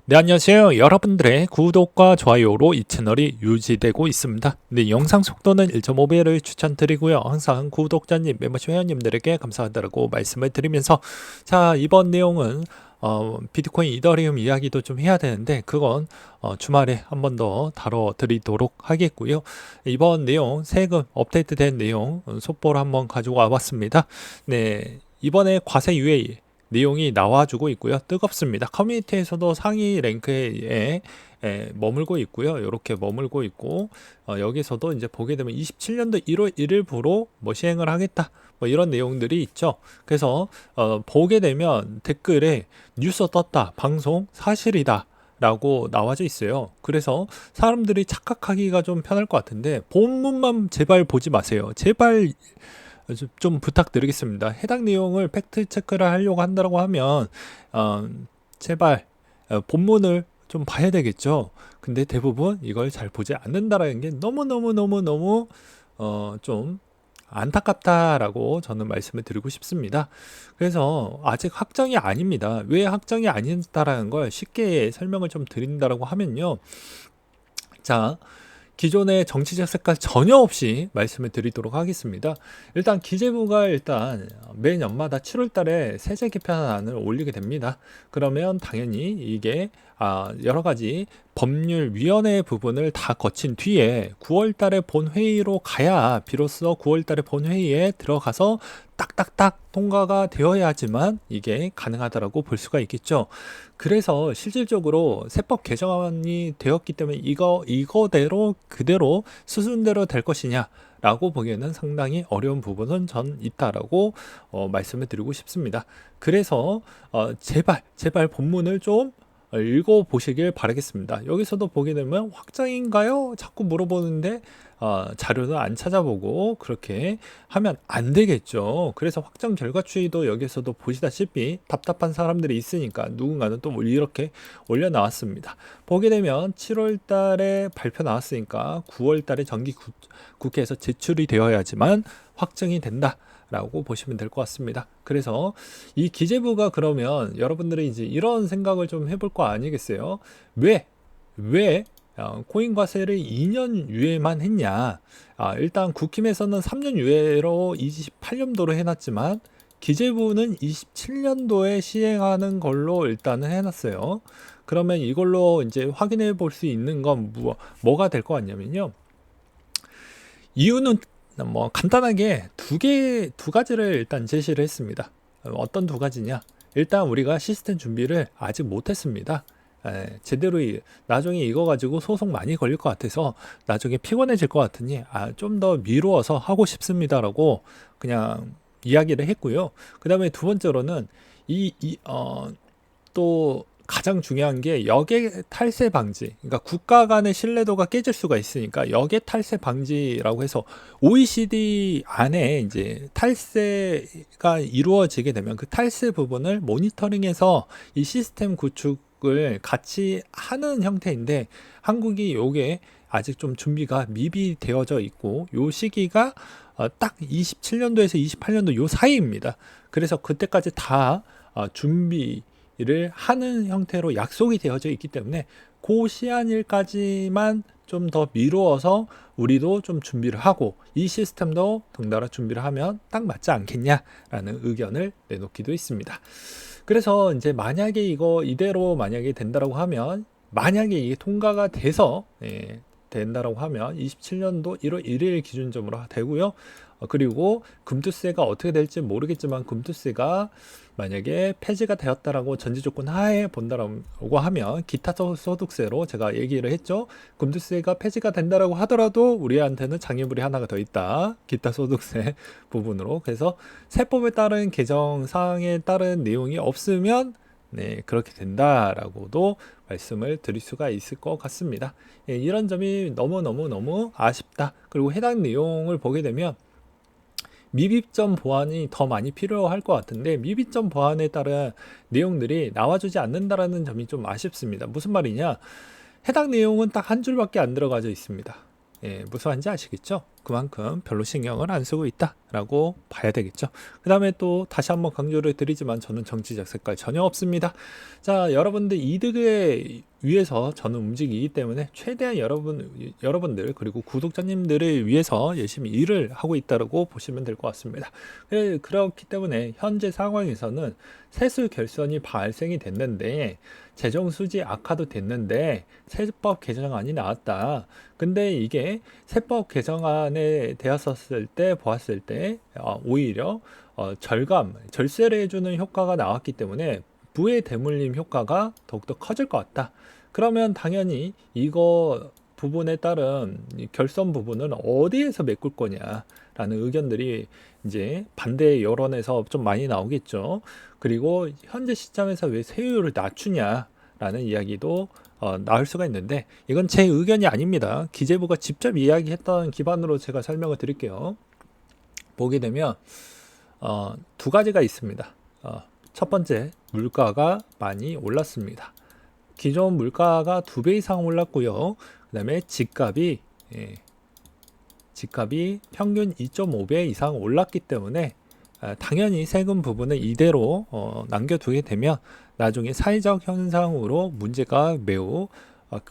네, 안녕하세요. 여러분들의 구독과 좋아요로 이 채널이 유지되고 있습니다. 네, 영상 속도는 1.5배를 추천드리고요. 항상 구독자님, 멤버십 회원님들에게 감사하다고 말씀을 드리면서 자, 이번 내용은 비트코인 이더리움 이야기도 좀 해야 되는데 그건 주말에 한 번 더 다뤄드리도록 하겠고요. 이번 내용 세금 업데이트된 내용 속보를 한번 가지고 와봤습니다. 네, 이번에 과세 유예 내용이 나와주고 있고요. 뜨겁습니다. 커뮤니티에서도 상위 랭크에 머물고 있고요. 이렇게 머물고 있고 여기서도 이제 보게 되면 27년도 1월 1일부로 뭐 시행을 하겠다. 뭐 이런 내용들이 있죠. 그래서 보게 되면 댓글에 뉴스 떴다. 방송 사실이다. 라고 나와져 있어요. 그래서 사람들이 착각하기가 좀 편할 것 같은데 본문만 제발 보지 마세요. 제발 좀 부탁드리겠습니다. 해당 내용을 팩트 체크를 하려고 한다고 하면 제발 본문을 좀 봐야 되겠죠. 근데 대부분 이걸 잘 보지 않는다라는 게 너무 좀 안타깝다라고 저는 말씀을 드리고 싶습니다. 그래서 아직 확정이 아닙니다. 왜 확정이 아니다라는 걸 쉽게 설명을 좀 드린다라고 하면요. 자, 기존의 정치적 색깔 전혀 없이 말씀을 드리도록 하겠습니다. 일단 기재부가 매년마다 7월 달에 세제 개편안을 올리게 됩니다. 그러면 당연히 이게 여러 가지 법률위원회 부분을 다 거친 뒤에 9월 달에 본회의로 가야 비로소 9월 달에 본회의에 들어가서 딱딱딱 통과가 되어야지만 이게 가능하다라고 볼 수가 있겠죠. 그래서 실질적으로 세법 개정안이 되었기 때문에 이거대로 그대로 수순대로 될 것이냐 라고 보기에는 상당히 어려운 부분은 전 있다라고 말씀을 드리고 싶습니다. 그래서 제발 본문을 좀 읽어보시길 바라겠습니다. 여기서도 보게 되면 확정인가요? 자꾸 물어보는데 자료도 안 찾아보고 그렇게 하면 안 되겠죠. 그래서 확정 결과 추이도 여기서도 보시다시피 답답한 사람들이 있으니까 누군가는 또 이렇게 올려나왔습니다. 보게 되면 7월 달에 발표 나왔으니까 9월 달에 정기 국회에서 제출이 되어야지만 확정이 된다. 라고 보시면 될 것 같습니다. 그래서 이 기재부가 그러면 여러분들이 이제 이런 생각을 좀 해볼 거 아니겠어요? 왜 코인 과세를 2년 유예만 했냐? 일단 국힘에서는 3년 유예로 28년도로 해놨지만 기재부는 27년도에 시행하는 걸로 일단은 해놨어요. 그러면 이걸로 이제 확인해 볼 수 있는 건 뭐가 될 것 같냐면요. 이유는 뭐 간단하게 두 가지를 일단 제시를 했습니다. 어떤 두 가지냐? 일단 우리가 시스템 준비를 아직 못했습니다. 제대로 나중에 이거 가지고 소송 많이 걸릴 것 같아서 나중에 피곤해질 것 같으니 좀 더 미루어서 하고 싶습니다라고 그냥 이야기를 했고요. 그 다음에 두 번째로는 또 가장 중요한 게 역의 탈세 방지. 그러니까 국가 간의 신뢰도가 깨질 수가 있으니까 역의 탈세 방지라고 해서 OECD 안에 이제 탈세가 이루어지게 되면 그 탈세 부분을 모니터링해서 이 시스템 구축을 같이 하는 형태인데 한국이 요게 아직 좀 준비가 미비되어져 있고 요 시기가 딱 27년도에서 28년도 요 사이입니다. 그래서 그때까지 다 준비를 하는 형태로 약속이 되어져 있기 때문에 그 시한일까지만 좀 더 미루어서 우리도 좀 준비를 하고 이 시스템도 덩달아 준비를 하면 딱 맞지 않겠냐라는 의견을 내놓기도 있습니다. 그래서 이제 만약에 이거 이대로 만약에 된다라고 하면 만약에 이게 통과가 돼서 된다라고 하면 27년도 1월 1일 기준점으로 되고요. 그리고 금투세가 어떻게 될지 모르겠지만 금투세가 만약에 폐지가 되었다라고 전제 조건 하에 본다라고 하면 기타 소득세로 제가 얘기를 했죠. 금투세가 폐지가 된다라고 하더라도 우리한테는 장애물이 하나가 더 있다. 기타 소득세 부분으로. 그래서 세법에 따른 개정 사항에 따른 내용이 없으면 그렇게 된다라고도 말씀을 드릴 수가 있을 것 같습니다. 이런 점이 너무 아쉽다. 그리고 해당 내용을 보게 되면 미비점 보완이 더 많이 필요할 것 같은데 미비점 보완에 따른 내용들이 나와주지 않는다라는 점이 좀 아쉽습니다. 무슨 말이냐? 해당 내용은 딱 한 줄밖에 안 들어가져 있습니다. 무슨 말인지 아시겠죠? 그만큼 별로 신경을 안 쓰고 있다라고 봐야 되겠죠. 그 다음에 또 다시 한번 강조를 드리지만 저는 정치적 색깔 전혀 없습니다. 자, 여러분들 이득에 위해서 저는 움직이기 때문에 최대한 여러분들 그리고 구독자님들을 위해서 열심히 일을 하고 있다고 보시면 될 것 같습니다. 그렇기 때문에 현재 상황에서는 세수 결손이 발생이 됐는데 재정 수지 악화도 됐는데 세법 개정안이 나왔다. 근데 이게 세법 개정안에 되었을 때 보았을 때 오히려 절세를 해주는 효과가 나왔기 때문에 부의 대물림 효과가 더욱더 커질 것 같다. 그러면 당연히 이거 부분에 따른 결선 부분은 어디에서 메꿀 거냐라는 의견들이 이제 반대 여론에서 좀 많이 나오겠죠. 그리고 현재 시점에서 왜 세율을 낮추냐라는 이야기도 나올 수가 있는데 이건 제 의견이 아닙니다. 기재부가 직접 이야기했던 기반으로 제가 설명을 드릴게요. 보게 되면 두 가지가 있습니다. 첫 번째, 물가가 많이 올랐습니다. 기존 물가가 2배 이상 올랐고요. 그 다음에 집값이 평균 2.5배 이상 올랐기 때문에 당연히 세금 부분을 이대로 남겨두게 되면 나중에 사회적 현상으로 문제가 매우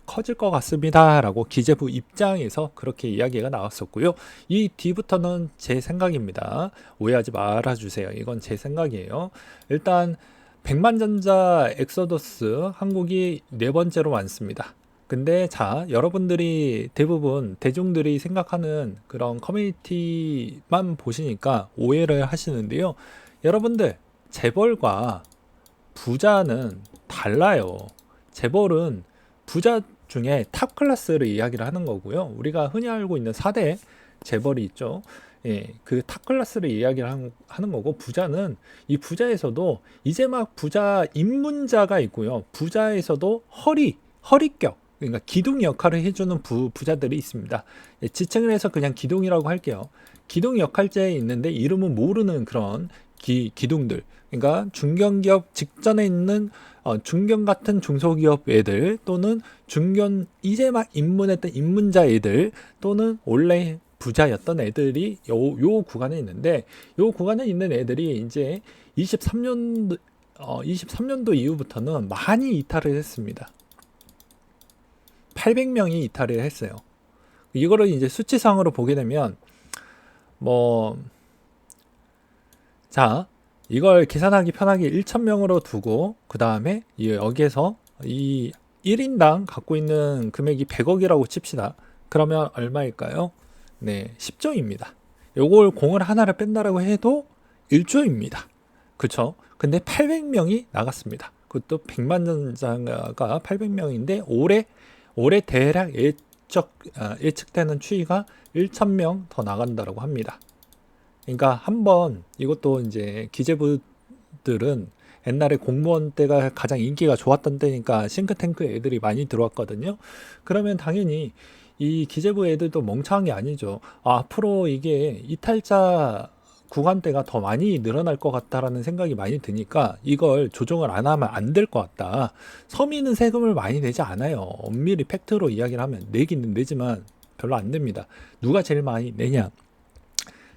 커질 것 같습니다 라고 기재부 입장에서 그렇게 이야기가 나왔었고요. 이 뒤부터는 제 생각입니다. 오해하지 말아주세요. 이건 제 생각이에요. 일단 백만전자 엑소더스 한국이 4번째로 많습니다. 근데 자, 여러분들이 대부분 대중들이 생각하는 그런 커뮤니티만 보시니까 오해를 하시는데요. 여러분들 재벌과 부자는 달라요. 재벌은 부자 중에 탑 클래스를 이야기를 하는 거고요. 우리가 흔히 알고 있는 4대 재벌이 있죠. 예, 그 탑 클래스를 이야기를 하는 거고, 부자는 이 부자에서도 이제 막 부자 입문자가 있고요. 부자에서도 허리격, 그러니까 기둥 역할을 해주는 부자들이 있습니다. 예, 지칭을 해서 그냥 기둥이라고 할게요. 기둥 역할제에 있는데 이름은 모르는 그런 기둥들. 그러니까 중견기업 직전에 있는 중견 같은 중소기업 애들, 또는 중견 이제 막 입문했던 입문자 애들, 또는 원래 부자였던 애들이 요 구간에 있는데, 요 구간에 있는 애들이 이제 23년도 이후부터는 많이 이탈을 했습니다. 800명이 이탈을 했어요. 이거를 이제 수치상으로 보게 되면 자, 이걸 계산하기 편하게 1000명으로 두고, 그 다음에 여기에서 이 1인당 갖고 있는 금액이 100억이라고 칩시다. 그러면 얼마일까요? 네, 10조입니다. 요걸 공을 하나를 뺀다라고 해도 1조입니다. 그쵸? 근데 800명이 나갔습니다. 그것도 100만 전자가 800명인데 올해 대략 예측되는 추이가 1000명 더 나간다라고 합니다. 그러니까 한번 이것도 이제 기재부들은 옛날에 공무원 때가 가장 인기가 좋았던 때니까 싱크탱크 애들이 많이 들어왔거든요. 그러면 당연히 이 기재부 애들도 멍청한 게 아니죠. 앞으로 이게 이탈자 구간대가 더 많이 늘어날 것 같다라는 생각이 많이 드니까 이걸 조정을 안 하면 안 될 것 같다. 서민은 세금을 많이 내지 않아요. 엄밀히 팩트로 이야기를 하면 내기는 내지만 별로 안 냅니다. 누가 제일 많이 내냐?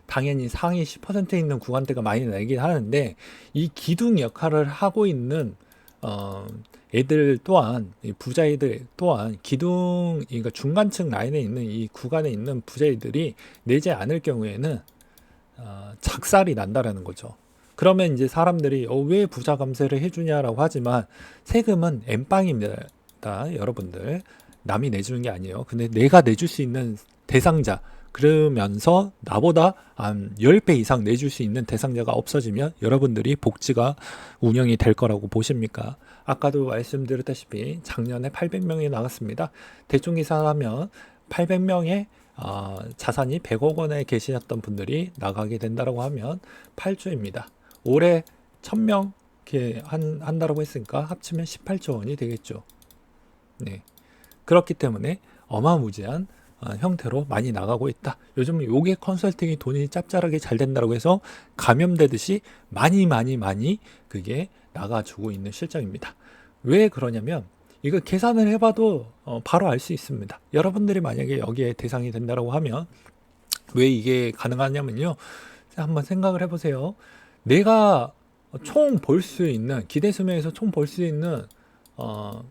당연히 상위 10% 있는 구간대가 많이 내긴 하는데, 이 기둥 역할을 하고 있는 애들 또한, 부자애들 또한 그러니까 중간층 라인에 있는 이 구간에 있는 부자애들이 내지 않을 경우에는 작살이 난다라는 거죠. 그러면 이제 사람들이 왜 부자 감세를 해주냐라고 하지만, 세금은 엠빵입니다. 여러분들, 남이 내주는 게 아니에요. 근데 내가 내줄 수 있는 대상자, 그러면서 나보다 한 10배 이상 내줄 수 있는 대상자가 없어지면 여러분들이 복지가 운영이 될 거라고 보십니까? 아까도 말씀드렸다시피 작년에 800명이 나갔습니다. 대충 계산하면 800명의 자산이 100억 원에 계시셨던 분들이 나가게 된다고 하면 8조입니다. 올해 1000명 한다라고 했으니까 합치면 18조 원이 되겠죠. 네. 그렇기 때문에 어마무지한 형태로 많이 나가고 있다. 요즘 요게 컨설팅이 돈이 짭짤하게 잘 된다고 해서 감염되듯이 많이 그게 나가주고 있는 실정입니다. 왜 그러냐면 이거 계산을 해봐도 바로 알 수 있습니다. 여러분들이 만약에 여기에 대상이 된다고 하면 왜 이게 가능하냐면요. 한번 생각을 해보세요. 내가 총 벌 수 있는 기대 수명에서 총 벌 수 있는 어,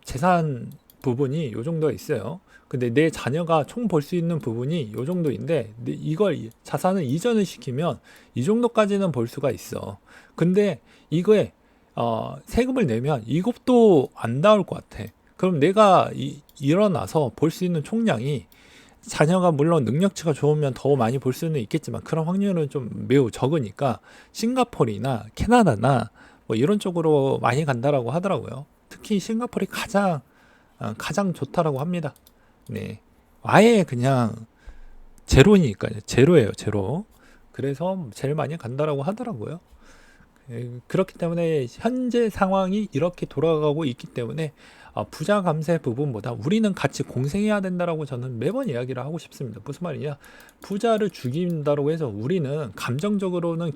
재산 부분이 요 정도가 있어요. 근데 내 자녀가 총 벌 수 있는 부분이 요 정도인데 이걸 자산을 이전을 시키면 이 정도까지는 벌 수가 있어. 근데 이거에 세금을 내면 이것도 안 나올 것 같아. 그럼 내가 일어나서 벌 수 있는 총량이 자녀가 물론 능력치가 좋으면 더 많이 볼 수는 있겠지만 그런 확률은 좀 매우 적으니까 싱가포르나 캐나다나 뭐 이런 쪽으로 많이 간다라고 하더라고요. 특히 싱가포르이 가장 좋다라고 합니다. 네, 아예 그냥 제로니까요. 제로예요, 제로. 그래서 제일 많이 간다라고 하더라고요. 그렇기 때문에 현재 상황이 이렇게 돌아가고 있기 때문에 부자 감세 부분보다 우리는 같이 공생해야 된다라고 저는 매번 이야기를 하고 싶습니다. 무슨 말이냐? 부자를 죽인다고 해서 우리는 감정적으로는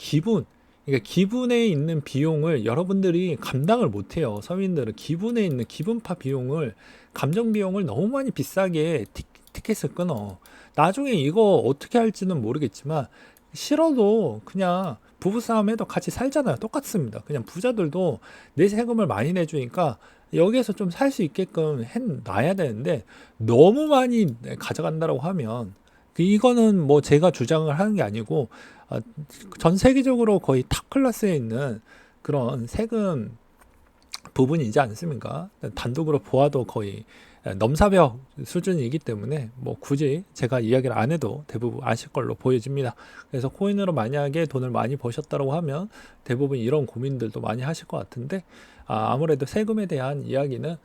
그러니까 기분에 있는 비용을 여러분들이 감당을 못해요. 서민들은 기분에 있는 기분파 비용을 감정 비용을 너무 많이 비싸게 티켓을 끊어. 나중에 이거 어떻게 할지는 모르겠지만 싫어도 그냥 부부싸움 해도 같이 살잖아요. 똑같습니다. 그냥 부자들도 내 세금을 많이 내주니까 여기에서 좀 살 수 있게끔 해놔야 되는데 너무 많이 가져간다고 하면 이거는 뭐 제가 주장을 하는 게 아니고 전 세계적으로 거의 탑 클래스에 있는 그런 세금 부분이지 않습니까? 단독으로 보아도 거의 넘사벽 수준이기 때문에 뭐 굳이 제가 이야기를 안 해도 대부분 아실 걸로 보여집니다. 그래서 코인으로 만약에 돈을 많이 버셨다고 하면 대부분 이런 고민들도 많이 하실 것 같은데 아무래도 세금에 대한 이야기는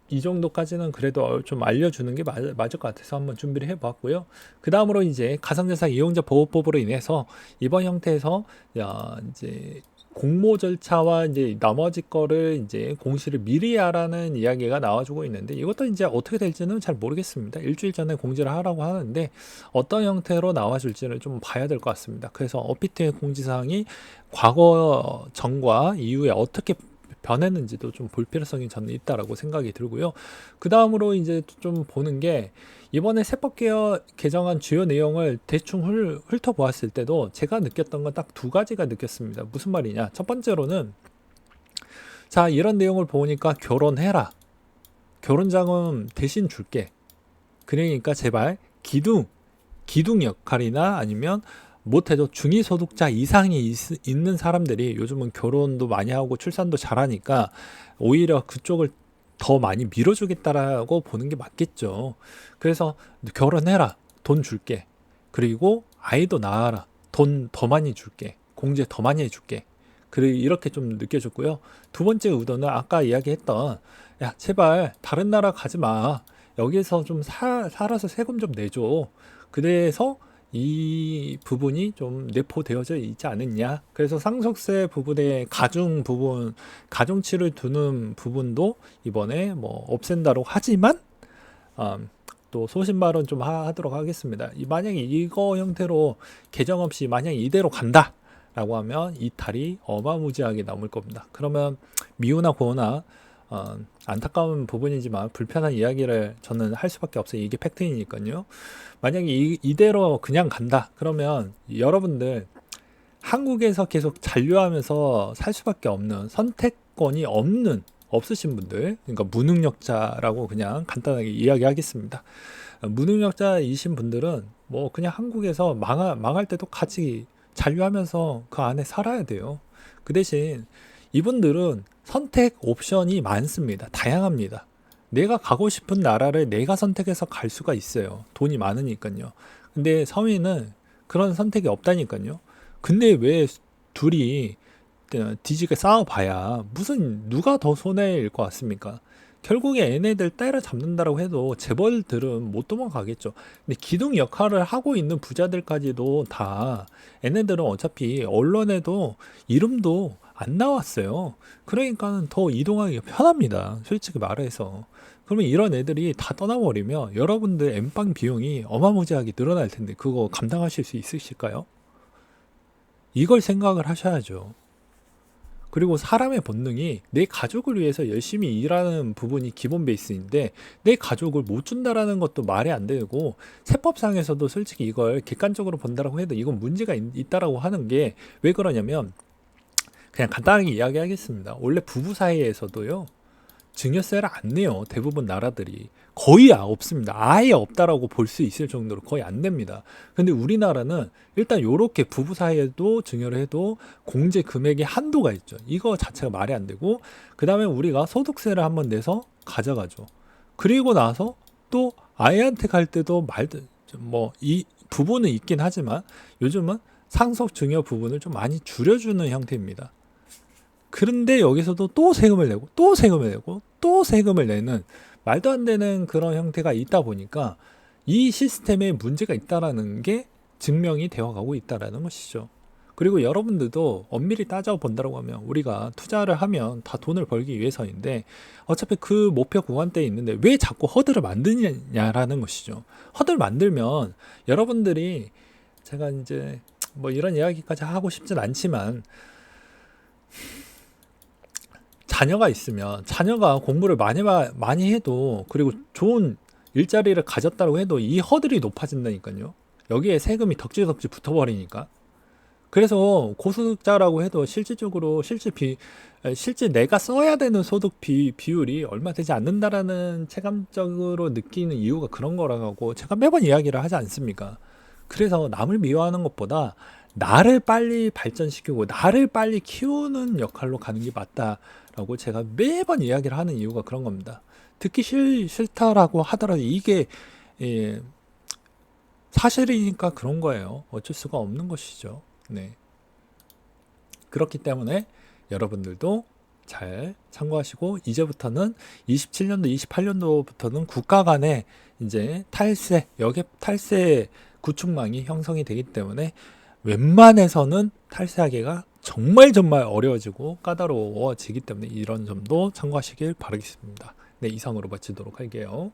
이 정도까지는 그래도 좀 알려주는 게 맞을 것 같아서 한번 준비를 해봤고요. 그 다음으로 이제 가상자산 이용자 보호법으로 인해서 이번 형태에서 이제 공모 절차와 이제 나머지 거를 이제 공시를 미리 하라는 이야기가 나와주고 있는데 이것도 이제 어떻게 될지는 잘 모르겠습니다. 일주일 전에 공지를 하라고 하는데 어떤 형태로 나와줄지를 좀 봐야 될 것 같습니다. 그래서 업비트의 공지사항이 과거 전과 이후에 어떻게 변했는지도 좀 볼 필요성이 저는 있다라고 생각이 들고요. 그 다음으로 이제 좀 보는 게 이번에 세법 개정안 주요 내용을 대충 훑어보았을 때도 제가 느꼈던 건 딱 두 가지가 느꼈습니다. 무슨 말이냐? 첫 번째로는 자, 이런 내용을 보니까 결혼해라. 결혼자금 대신 줄게. 그러니까 제발 기둥 역할이나 아니면 못해도 중위소득자 이상이 있는 사람들이 요즘은 결혼도 많이 하고 출산도 잘하니까 오히려 그쪽을 더 많이 밀어주겠다라고 보는 게 맞겠죠. 그래서 결혼해라. 돈 줄게. 그리고 아이도 낳아라. 돈 더 많이 줄게. 공제 더 많이 해줄게. 이렇게 좀 느껴졌고요. 두 번째 의도는 아까 이야기했던 야 제발 다른 나라 가지 마. 여기서 좀 살아서 세금 좀 내줘. 그래서 이 부분이 좀 내포되어져 있지 않느냐. 그래서 상속세 부분의 가중치를 두는 부분도 이번에 뭐 없앤다고 하지만 또 소신 발언 좀 하도록 하겠습니다. 만약에 이거 형태로 개정 없이 만약에 이대로 간다 라고 하면 이탈이 어마무지하게 남을 겁니다. 그러면 미우나 고우나 안타까운 부분이지만 불편한 이야기를 저는 할 수밖에 없어요. 이게 팩트이니까요. 만약에 이대로 그냥 간다 그러면 여러분들 한국에서 계속 잔류하면서 살 수밖에 없는 선택권이 없으신 분들, 그러니까 무능력자라고 그냥 간단하게 이야기하겠습니다. 무능력자이신 분들은 뭐 그냥 한국에서 망할 때도 같이 잔류하면서 그 안에 살아야 돼요. 그 대신 이분들은 선택 옵션이 많습니다. 다양합니다. 내가 가고 싶은 나라를 내가 선택해서 갈 수가 있어요. 돈이 많으니까요. 근데 서민은 그런 선택이 없다니까요. 근데 왜 둘이 뒤지게 싸워봐야 무슨 누가 더 손해일 것 같습니까? 결국에 얘네들 때려잡는다고 해도 재벌들은 못 도망가겠죠. 근데 기둥 역할을 하고 있는 부자들까지도 다 얘네들은 어차피 언론에도 이름도 안 나왔어요. 그러니까는 더 이동하기가 편합니다. 솔직히 말해서. 그러면 이런 애들이 다 떠나버리면 여러분들 엠빵 비용이 어마무지하게 늘어날 텐데 그거 감당하실 수 있으실까요? 이걸 생각을 하셔야죠. 그리고 사람의 본능이 내 가족을 위해서 열심히 일하는 부분이 기본 베이스인데 내 가족을 못 준다라는 것도 말이 안 되고, 세법상에서도 솔직히 이걸 객관적으로 본다라고 해도 이건 문제가 있다라고 하는 게 왜 그러냐면, 그냥 간단하게 이야기하겠습니다. 원래 부부 사이에서도요, 증여세를 안 내요. 대부분 나라들이 거의 없습니다. 아예 없다라고 볼 수 있을 정도로 거의 안 냅니다. 근데 우리나라는 일단 요렇게 부부 사이에도 증여를 해도 공제 금액의 한도가 있죠. 이거 자체가 말이 안 되고, 그 다음에 우리가 소득세를 한번 내서 가져가죠. 그리고 나서 또 아이한테 갈 때도 뭐 이 부분은 있긴 하지만 요즘은 상속 증여 부분을 좀 많이 줄여주는 형태입니다. 그런데 여기서도 또 세금을 내고 또 세금을 내고 또 세금을 내는 말도 안 되는 그런 형태가 있다 보니까 이 시스템에 문제가 있다라는 게 증명이 되어 가고 있다라는 것이죠. 그리고 여러분들도 엄밀히 따져 본다고 하면 우리가 투자를 하면 다 돈을 벌기 위해서인데, 어차피 그 목표 구간대에 있는데 왜 자꾸 허들을 만드냐라는 것이죠. 허들 만들면 여러분들이, 제가 이제 뭐 이런 이야기까지 하고 싶진 않지만, 자녀가 있으면 자녀가 공부를 많이 해도, 그리고 좋은 일자리를 가졌다고 해도 이 허들이 높아진다니까요. 여기에 세금이 덕지덕지 붙어버리니까. 그래서 고소득자라고 해도 실질적으로 실제 내가 써야 되는 소득 비율이 얼마 되지 않는다라는 체감적으로 느끼는 이유가 그런 거라고 제가 매번 이야기를 하지 않습니까? 그래서 남을 미워하는 것보다 나를 빨리 발전시키고 나를 빨리 키우는 역할로 가는 게 맞다라고 제가 매번 이야기를 하는 이유가 그런 겁니다. 듣기 싫다라고 하더라도 이게, 예, 사실이니까 그런 거예요. 어쩔 수가 없는 것이죠. 네. 그렇기 때문에 여러분들도 잘 참고하시고, 이제부터는 27년도, 28년도부터는 국가 간에 이제 역액 탈세 구축망이 형성이 되기 때문에 웬만해서는 탈세하기가 정말 어려워지고 까다로워지기 때문에 이런 점도 참고하시길 바라겠습니다. 네, 이상으로 마치도록 할게요.